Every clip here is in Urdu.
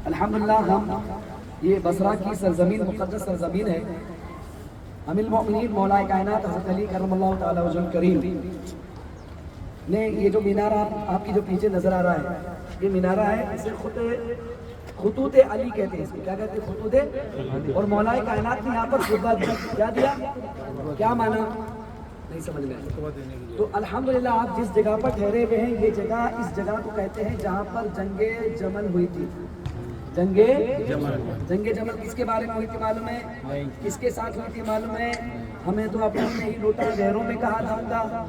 الحمدللہ ہم یہ بصرہ کی سرزمین مقدس سرزمین ہے. امیر المؤمنین مولا کائنات حضرت علی کرم اللہ تعالی وجہ الکریم نے یہ جو مینارہ آپ کی جو پیچھے نظر آ رہا ہے یہ مینارہ ہے, اسے خطوط علی کہتے ہیں. اس کو کیا کہتے ہیں؟ خطوط. اور مولا کائنات نے یہاں پر خطبہ کیا دیا, کیا مانا نہیں سمجھ میں آیا. تو الحمدللہ آپ جس جگہ پر ٹھہرے ہوئے ہیں یہ جگہ اس جگہ کو کہتے ہیں جہاں پر جنگ جمل ہوئی تھی. جنگ جمل کس کے بارے میں ہوئی تھی معلوم ہے؟ کس کے ساتھ ہوئی تھی معلوم ہے؟ ہمیں تو اپنے ہی لوٹا گہروں میں کہا تھا ہوگا,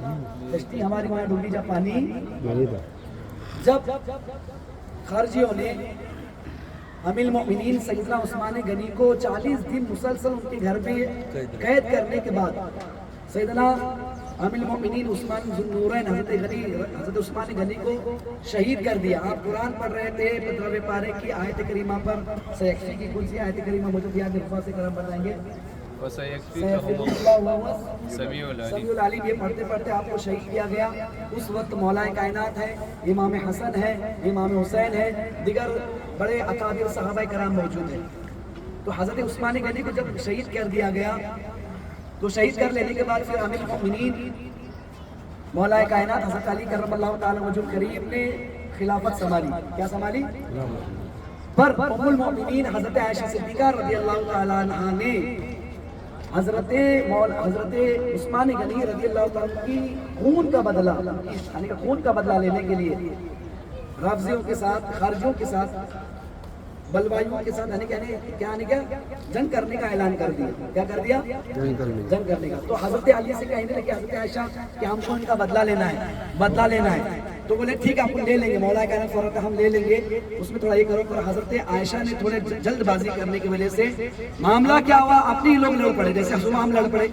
کشتی ہماری وہاں ڈوبی جب پانی. جب خارجیوں نے امیر المؤمنین سیدنا عثمان غنی کو 40 دن مسلسل ان کے گھر میں قید کرنے کے بعد سیدنا امیر المؤمنین عثمان ذو النورین حضرت عثمان غنی کو شہید کر دیا. آپ قرآن پڑھ رہے تھے 15ویں پارے کی آیت کریمہ پر, سیکفی کی کون سی آیت کریمہ مجھے یاد ہے, سے کرم بتائیں گے. سمیع العلیم. یہ پڑھتے پڑھتے آپ کو شہید کیا گیا. اس وقت مولا کائنات ہے, امام حسن ہے, امام حسین ہے, دیگر بڑے اکابر صحابہ کرام موجود ہیں. تو حضرت عثمان غنی کو جب شہید کر دیا گیا تو شہید کر لینے کے بعد پھر امیر المؤمنین مولا کائنات حضرت علی کرم اللہ تعالی وجہ الکریم نے خلافت سنبھالی. کیا سنبھالی؟ پر ام المؤمنین حضرت عائشہ صدیقہ رضی اللہ تعالی عنہا نے حضرت عثمان غنی رضی اللہ تعالیٰ کی خون کا بدلہ, یعنی خون کا بدلہ لینے کے لیے رافضیوں کے ساتھ, خارجیوں کے ساتھ, بلوائیوں کے ساتھ یعنی کیا جنگ کرنے کا اعلان کر دیا. کیا کر دیا؟ جنگ کرنے کا. تو حضرت علی سے کہنے لگے حضرت عائشہ کہ ہم کو ان کا بدلہ لینا ہے. تو بولے ٹھیک ہے آپ کو لے لیں گے. مولا کائنات فوراً ہم لے لیں گے, اس میں تھوڑا یہ کرو. پر حضرت عائشہ نے تھوڑے جلد بازی کرنے کی وجہ سے معاملہ کیا ہوا, اپنے ہی لوگ لڑ پڑے. جیسے ہم لڑ پڑے,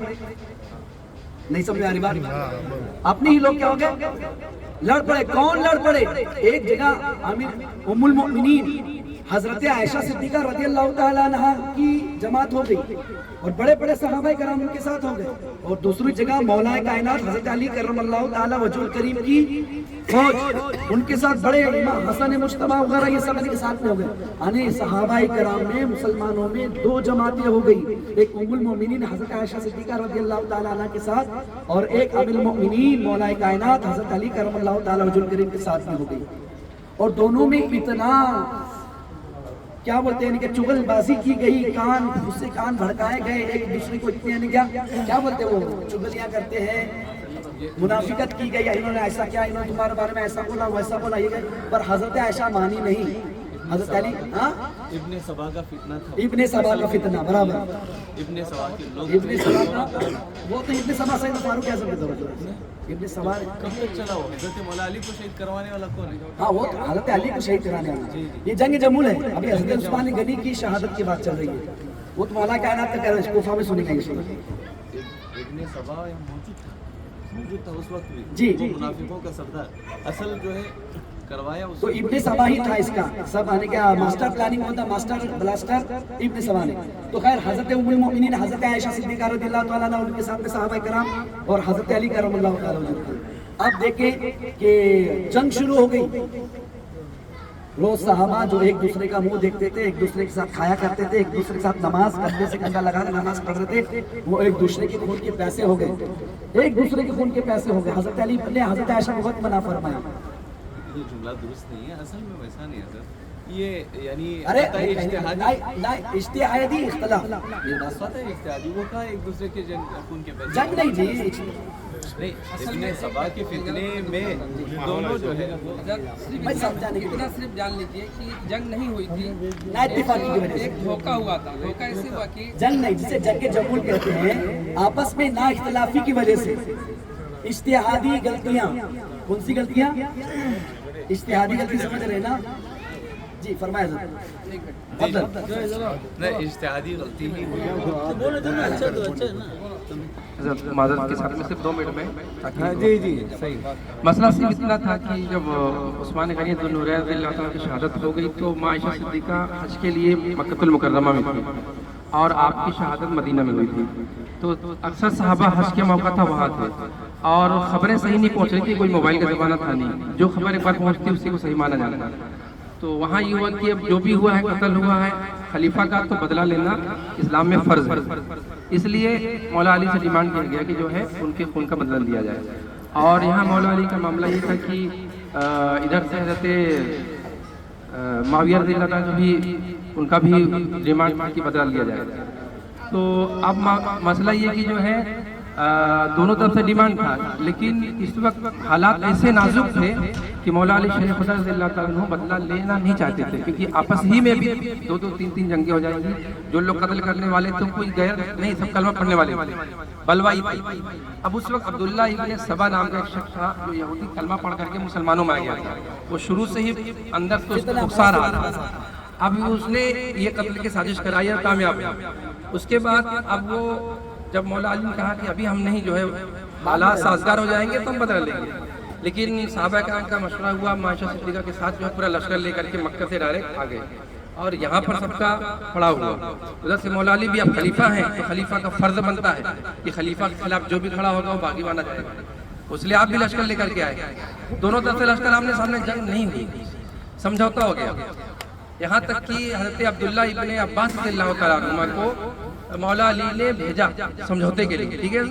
نہیں سمجھ آ رہی بات؟ اپنے ہی لوگ کیا ہو گئے, لڑ پڑے. کون لڑ پڑے؟ ایک جگہ ام المؤمنین حضرت عائشہ صدیقہ رضی اللہ تعالیٰ عنہ کی جماعت ہو گئی اور بڑے بڑے صحابہ کرام ان کے ساتھ ہو گئے. اور دوسری جگہ مولا کائنات حضرت علی کرم اللہ تعالی وجہ الکریم کی فوج ان کے ساتھ بڑے امام حسن مجتبی وغیرہ یہ سب ان کے ساتھ میں ہو گئے. یعنی صحابہ کرام میں مسلمانوں میں دو جماعتیں ہو گئی, ایک ام المؤمنین حضرت عائشہ صدیقہ رضی اللہ تعالی عنہ کے ساتھ اور ایک امیر المؤمنین مولا کائنات حضرت علی کرم اللہ تعالی وجہ الکریم کے ساتھ میں ہو گئی. اور دونوں میں اتنا کیا بولتے ہیں کہ چغل بازی کی گئی, اس سے کان بھڑکائے گئے ایک دوسرے کو اتنے کیا بولتے ہیں وہ چغلیاں کرتے ہیں, منافقت کی گئی. انہوں نے ایسا کیا, انہوں نے تمہارے بارے میں ایسا بولا ویسا بولا, یہ پر حضرت عائشہ مانی نہیں. حضرت علی ابن سبا کا فتنہ تھا. ابن سبا کا فتنہ, برابر. ابن سبا کے لوگ, ابن سبا کا وہ تو ابن سبا سید فاروق اعظم کے دور میں. ابن سبا کب تک چلا وہ حضرت مولا علی کو شہید کروانے والا کون ہے؟ ہاں وہ حضرت علی کو شہید کرانے والا. یہ جنگ جمل ہے. ابھی حضرت عثمان غنی کی شہادت کی بات چل رہی ہے. وہ تو مولا کائنات کا کہہ رہے ہیں, کوفہ میں سنی گئی. ابن سبا موجود تھا اس وقت بھی جی, منافقوں کا سردار. اصل جو ہے کروایا تو ابن سبا ہی تھا اس کا سب, آنے کیا ماسٹر پلاننگ ہوتا, ماسٹر بلاسٹر ابن سبا نے. تو خیر حضرت ام المؤمنین حضرت عائشہ صدیقہ رضی اللہ تعالیٰ عنہ ان کے ساتھ میں صحابہ کرام اور حضرت علی کرم اللہ تعالیٰ عنہ. اب دیکھیں کہ جنگ شروع ہو گئی. روز صحابہ جو ایک دوسرے کا منہ دیکھتے تھے, ایک دوسرے کے ساتھ کھایا کرتے تھے, ایک دوسرے کے ساتھ نماز کرنے سے کنڈا لگا نماز پڑھ رہے تھے, وہ ایک دوسرے کے خون کے پیسے ہو گئے. ایک دوسرے کے خون کے پیسے ہو گئے. حضرت علی نے حضرت عائشہ کو وقت منع فرمایا. یہ جملہ درست نہیں ہے, اصل میں ویسا نہیں ہے سر. یہ یعنی اجتہادی اختلاف, یہ بات ہے اجتہادی. وہ کہا ایک دوسرے کے خون کے پیسے جنگ نہیں جی, نہیں. ابن سبا کے فتنے میں دونوں جو ہے میں سمجھانے کے اتنا صرف جان لیجیے کہ جنگ نہیں ہوئی تھی, نا اتفاقی کی وجہ سے ایک دھوکہ ہوا تھا. دھوکہ ایسے ہوا کہ جنگ نہیں, جسے جنگ جمول کہتے ہیں, آپس میں نا اختلافی کی وجہ سے اجتہادی غلطیاں. کون سی غلطیاں؟ اجتہادی غلطی سمجھ رہے نا جی, فرمائے اجتہادی غلطی ہی معذرت کے ساتھ میں صرف 2 منٹ میں. جی صحیح. مسئلہ صرف اتنا تھا کہ جب عثمان غنی ذو النورین رضی اللہ تعالیٰ کی شہادت ہو گئی تو ماں عائشہ صدیقہ حج کے لیے مکہ المکرمہ میں تھی اور آپ کی شہادت مدینہ میں ہوئی تھی. تو اکثر صحابہ حج کے موقع تھا وہاں تھے اور خبریں صحیح نہیں پہنچ رہی تھی, کوئی موبائل کا زمانہ تھا نہیں. جو خبر ایک بار پہنچتی اسی کو صحیح مانا جاتا. تو وہاں یہ ہوا کہ اب جو بھی ہوا ہے قتل ہوا ہے خلیفہ کا تو بدلہ لینا اسلام میں فرض ہے، اس لیے مولا علی سے ڈیمانڈ کیا گیا کہ جو ہے ان کے خون کا بدلہ لیا جائے. اور یہاں مولا علی کا معاملہ یہ تھا کہ ادھر سے حضرت معاویہ رضی اللہ عنہ جو بھی ان کا بھی ڈیمانڈ تھا کہ بدلہ لیا جائے. تو اب مسئلہ یہ کہ جو ہے دونوں طرف سے ڈیمانڈ تھا، لیکن اس وقت حالات ایسے نازک تھے کہ مولا علی شیخ خدا رضی اللہ تعالیٰ عنہ بدلہ لینا نہیں چاہتے تھے، کیونکہ آپس ہی میں بھی 2-3 جنگیں ہو جائیں گی. جو لوگ قتل کرنے والے تھے کوئی غیر نہیں، سب کلمہ پڑھنے والے بلوائی تھی. اب اس وقت عبداللہ ابن سبا نام کا ایک شخص تھا جو یہودی کلمہ پڑھ کر کے مسلمانوں میں آ گیا تھا. وہ شروع سے ہی اندر تو اس کو اکسا رہا تھا. اب اس نے یہ قتل کی سازش کرائی اور کامیاب ہوا. اس کے بعد اب وہ جب مولا علی نے کہا کہ ابھی ہم نہیں جو ہے حالات سازگار ہو جائیں گے تو ہم بدلہ لیں گے، لیکن صحابہ کرام کا مشورہ ہوا، عائشہ صدیقہ کے ساتھ جو ہے پورا لشکر لے کر کے مکہ سے ڈائریکٹ آ گئے اور یہاں پر سب کا پڑاؤ ہوا. ادھر سے مولا علی بھی اب خلیفہ ہیں تو خلیفہ کا فرض بنتا ہے کہ خلیفہ کے خلاف جو بھی کھڑا ہوگا وہ باغی مانا جائے گا. اس لیے آپ بھی لشکر لے کر کے آئے. دونوں طرف سے لشکر آمنے سامنے جنگ نہیں ہوئی، سمجھوتا ہو گیا. یہاں تک کہ حضرت عبداللہ ابن عباس رضی اللہ تعالیٰ عنہ کو مولا علی نے بھیجا سمجھوتے کے لیے. ٹھیک ہے،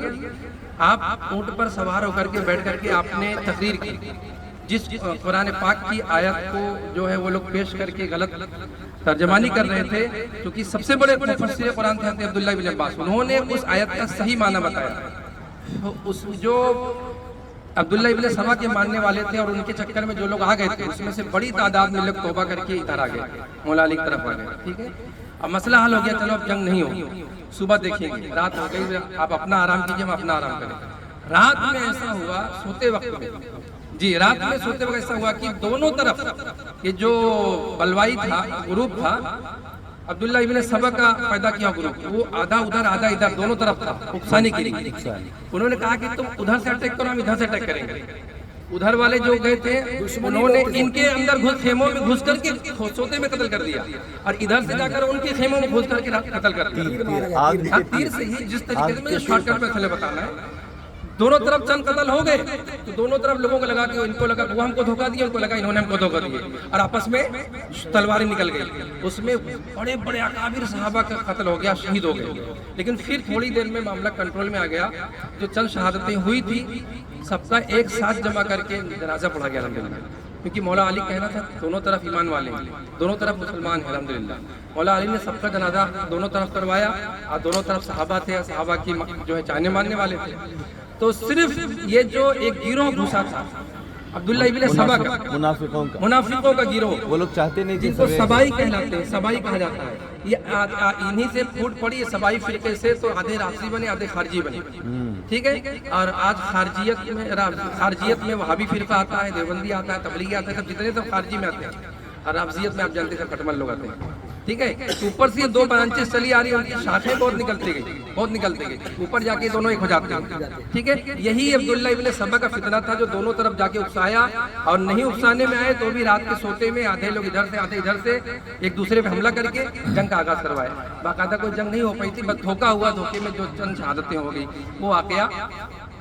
آپ اونٹ پر سوار ہو کر کے بیٹھ کر کے آپ نے تقریر کی. جس قرآن پاک کی آیت کو جو ہے وہ لوگ پیش کر کے غلط ترجمانی کر رہے تھے، کیونکہ سب سے بڑے مفسر قرآن تھے حضرت عبداللہ ابن عباس، انہوں نے اس آیت کا صحیح معنی بتایا. اس جو عبداللہ ابن سبا کے ماننے والے تھے اور ان کے چکر میں جو لوگ آ گئے تھے اس میں سے بڑی تعداد میں لوگ توبہ کر کے ادھر آ گئے، مولا علی کی طرف آ گئے. ٹھیک ہے، اب مسئلہ حل ہو گیا، چلو اب جنگ نہیں ہوگی، صبح دیکھیں گے. رات ہو گئی، آپ اپنا آرام کیجیے، ہم اپنا آرام کریں. رات میں ایسا ہوا سوتے وقت میں، جی رات میں سوتے وقت ایسا ہوا کہ دونوں طرف یہ جو بلوائی تھا گروپ تھا عبداللہ ابن سبا کا پیدا کیا گروپ، وہ آدھا ادھر آدھا ادھر دونوں طرف تھا اکسانے کے لیے. انہوں نے کہا کہ تم ادھر سے اٹیک کرو، ہم ادھر سے اٹیک کریں گے. ادھر والے جو گئے تھے انہوں نے ان کے اندر گھس خیموں میں گھس کر کے سوتے میں قتل کر دیا، اور ادھر سے جا کر ان کے خیموں میں گھس کر کے قتل کر دیا. تیر سے ہی، جس طریقے سے مجھے شارٹ کٹ میں پہلے بتانا ہے. دونوں طرف چند قتل ہو گئے تو دونوں طرف لوگوں کو لگا کہ ان کو لگا وہ ہم کو دھوکہ دیا، ان کو لگا انہوں نے ہم کو دھوکہ دیا، اور آپس میں تلواریں نکل گئی. اس میں بڑے بڑے اکابر صحابہ کا قتل ہو گیا، شہید ہو گئے. لیکن پھر تھوڑی دیر میں معاملہ کنٹرول میں آ گیا. جو چند شہادتیں ہوئی تھی سب کا ایک ساتھ جمع کر کے جنازہ پڑھا گیا الحمدللہ، کیونکہ مولا علی کہنا تھا دونوں طرف ایمان والے ہیں، دونوں طرف مسلمان ہیں الحمدللہ. مولا علی نے سب کا جنازہ دونوں طرف کروایا، اور دونوں طرف صحابہ تھے، صحابہ کی جو ہے جانے ماننے والے تھے. تو صرف یہ جو ایک گروہ گھسا تھا عبداللہ ابن سبا کا، منافقوں کا گروہ، وہ لوگ چاہتے نہیں جن کو سبائی کہلاتے ہیں، سبائی کہا جاتا ہے. یہ انہی سے پھوٹ پڑی ہے سبائی فرقے سے، تو آدھے رافضی بنے آدھے خارجی بنے. ٹھیک ہے، اور آج خارجیت میں وہابی فرقہ آتا ہے، دیوبندی آتا ہے، تبلیغی آتا ہے، سب جتنے سب خارجی میں آتے ہیں. اور رافضیت میں آپ جانتے ہیں کٹمل لوگ آتے ہیں. ٹھیک ہے، اوپر سے 2 برانچز چلی آ رہی ہیں، ان کی شاخیں بہت نکلتی گئی، اوپر جا کے دونوں ایک ہو جاتے ہیں. ٹھیک ہے، یہی عبداللہ ابن سبا کا فتنہ تھا جو دونوں طرف جا کے اکسایا، اور نہیں اکسانے میں آئے تو بھی رات کے سوتے میں آدھے لوگ ادھر سے آدھے ادھر سے ایک دوسرے پہ حملہ کر کے جنگ کا آغاز کروایا. باقاعدہ کوئی جنگ نہیں ہو پائی تھی، بس دھوکہ ہوا، دھوکے میں جو چند شہادتیں ہو گئی وہ واقعہ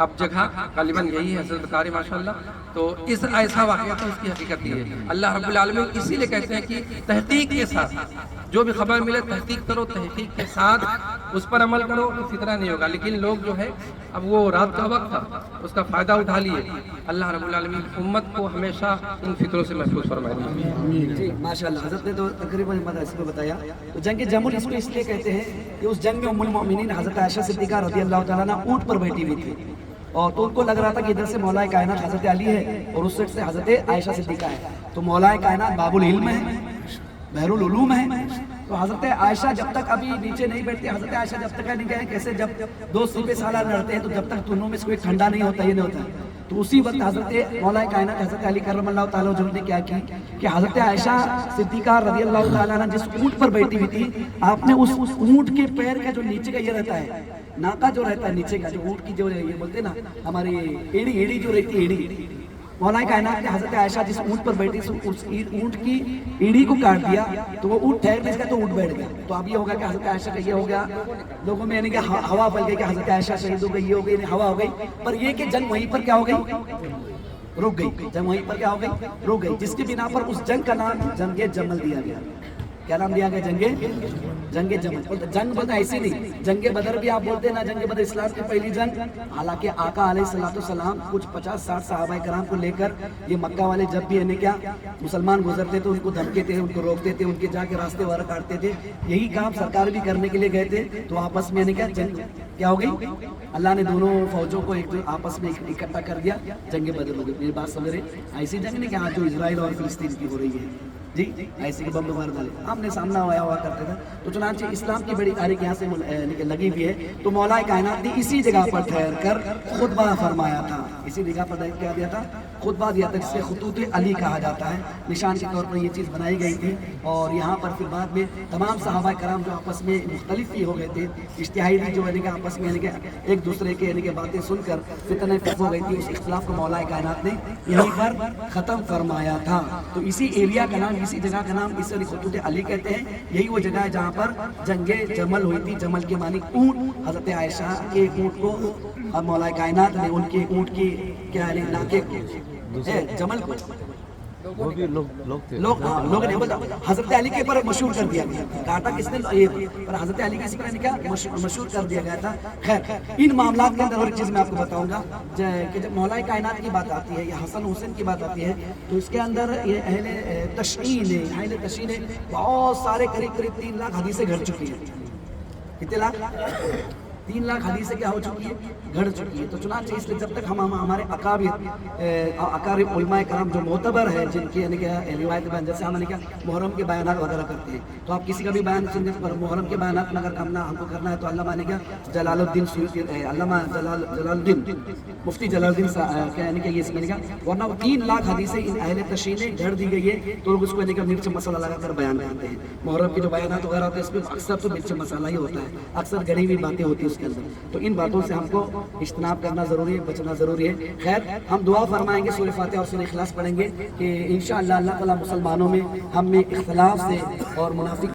اب جگہ غالباً یہی ہے حضرت بتا رہے ماشاءاللہ. تو اس ایسا واقعہ تھا، اس کی حقیقت یہ ہے. اللہ رب العالمین اسی لیے کہتے ہیں کہ تحقیق کے ساتھ جو بھی خبر ملے تحقیق کرو، تحقیق کے ساتھ اس پر عمل کرو تو فتنہ نہیں ہوگا. لیکن لوگ جو ہے اب وہ رات کا وقت تھا اس کا فائدہ اٹھا لیے. اللہ رب العالمین امت کو ہمیشہ ان فتنوں سے محفوظ فرمائے. جی ماشاءاللہ، حضرت نے تو تقریباً اس کو بتایا. تو جنگ جمل اس کو اس لیے کہتے ہیں کہ اس جنگ میں ام المؤمنین حضرت عائشہ صدیقہ رضی اللہ تعالیٰ عنہ اونٹ پر بیٹھی ہوئی تھی، اور تو ان کو لگ رہا تھا کہ ادھر سے مولا کائنات حضرت علی ہے اور اس سے حضرت عائشہ صدیقہ ہے. تو مولا کائنات باب العلم ہے، بحر العلوم ہے. تو حضرت عائشہ جب تک ابھی نیچے نہیں بیٹھتے، حضرت عائشہ جب تک نہیں گئے، کیسے جب 2 سپہ سالار لڑتے ہیں تو جب تک دونوں میں سے کوئی ٹھنڈا نہیں ہوتا، یہ نہیں ہوتا. تو اسی وقت حضرت مولا کائنات حضرت علی کرم اللہ تعالیٰ عنہ نے کیا کی کہ حضرت عائشہ صدیقہ رضی اللہ تعالیٰ عنہ جس اونٹ پر بیٹھی ہوئی تھی، آپ نے اس اونٹ کے پیر کا جو نیچے کا یہ رہتا ہے، ناکا جو رہتا ہے نیچے کا، جو اونٹ کی جو یہ بولتے ہیں نا ہماری ایڑی جو رہتی ہے، ایڑی، مولا کائنات نے حضرت عائشہ جس اونٹ پر بیٹھی اس اونٹ کی ایڑی کو کاٹ دیا، تو وہ اونٹ ٹھہر اس کا تو اونٹ بیٹھ گیا. تو اب یہ ہوگا کہ حضرت عائشہ کا یہ ہو گیا، لوگوں میں یعنی کہ ہوا پھیل گئی کہ حضرت عائشہ شہید ہو گئی، یہ ہو گئی، ہوا ہو گئی. پر یہ کہ جنگ وہیں پر کیا ہو گئی، رک گئی، جنگ وہیں پر کیا ہو گئی، رک گئی، جس کی بنا پر اس جنگ کا نام جنگ جمل دیا گیا۔ کیا نام دیا گیا؟ جنگ جمل۔ جنگ بدر ایسی نہیں، جنگ بدر بھی آپ بولتے ہیں نا، جنگ بدر اسلام کی پہلی جنگ، حالانکہ آقا علیہ الصلوۃ والسلام کچھ 50-60 صحابہ کرام کو لے کر یہ مکہ والے جب بھی یعنی کیا مسلمان گزرتے تھے ان کو دھمکے تھے، ان کو روکتے تھے، ان کے جا کے راستے وغیرہ کاٹتے تھے، یہی کام سرکار بھی کرنے کے لیے گئے تھے، تو آپس میں یعنی کیا جنگ کیا ہو گئی، اللہ نے دونوں فوجوں کو ایک آپس میں اکٹھا کر دیا، جنگ بدر ہو گئی۔ میری بات سمجھ رہے؟ ایسی جنگ نہیں کہ آج جو اسرائیل اور فلسطین کی ہو رہی ہے جی، ایسے کہ بم مار ڈالے آمنے سامنا ہوا کرتے تھا۔ تو چنانچہ اسلام کی بڑی تاریخ یہاں سے لگی ہوئی ہے۔ تو مولا کائنات نے اسی جگہ پر ٹھہر کر خطبہ فرمایا تھا، اسی جگہ پر کیا دیا تھا، خطبہ دیا تھا، جسے خطوط علی کہا جاتا ہے، نشان کے طور پر یہ چیز بنائی گئی تھی۔ اور یہاں پر پھر بعد میں تمام صحابہ کرام جو آپس میں مختلف ہی ہو گئے تھے، اجتہادی جو یعنی کہ آپس میں یعنی کہ ایک دوسرے کے یعنی کہ باتیں سن کر فتنہ ہو گئی تھی، اس اختلاف کو مولا کائنات نے یہیں پر ختم فرمایا تھا۔ تو اسی ایریا کا نام، اسی جگہ کا نام اس خطوط علی کہتے ہیں۔ یہی وہ جگہ ہے جہاں پر جنگ جمل ہوئی تھی۔ جمل کے معنی اونٹ، حضرت عائشہ کے اونٹ کو مولا کائنات نے ان کے اونٹ کی کیا ہے ناکے جمل کو لوگ نے بولا حضرت علی کے پر مشہور کر دیا گیا، کاٹا کس نے پر حضرت علی کے پر کیا مشہور کر دیا گیا تھا۔ خیر ان معاملات کے اندر اور ایک چیز میں آپ کو بتاؤں گا کہ جب مولا کائنات کی بات آتی ہے یا حسن حسین کی بات آتی ہے تو اس کے اندر یہ اہل تشیع نے بہت سارے قریب 3 لاکھ حدیثیں گھڑ چکی ہیں۔ کتنے لاکھ؟ 3 لاکھ حدیثیں کیا ہو چکی ہے، گھڑ چکی ہے۔ تو چنانچہ اس لیے جب تک ہم ہمارے اکابر علماء کرام جو معتبر ہے، جن کی یعنی کہ روایت بیان، جیسے ہم نے کیا محرم کے بیانات وغیرہ کرتے ہیں، تو آپ کسی کا بھی بیان سننے پر محرم کے بیانات میں اگر ہم کو کرنا ہے تو علامہ نے کیا جلال الدین سیوطی، علامہ جلال الدین مفتی جلال الدین کیا یعنی کہ یہ سمجھ گا، ورنہ 3 لاکھ حدیثیں ان اہل تشیع نے گھڑ دی گئی ہے۔ تو لوگ اس کو یعنی کہ مرچ مسالہ لگا کر بیان کرتے ہیں۔ محرم کے جو بیانات وغیرہ ہوتے ہیں اس میں اکثر تو مرچ مسالہ ہی ہوتا ہے، اکثر گڑی ہوئی باتیں ہوتی ہیں اس کے اندر۔ تو ان باتوں سے ہم کو اجتناب کرنا ضروری ہے، بچنا ضروری ہے۔ خیر ہم دعا فرمائیں گے، سورہ فاتحہ اور سورہ اخلاص پڑھیں گے کہ انشاءاللہ اللہ تعالیٰ مسلمانوں میں ہم میں اختلاف سے اور منافق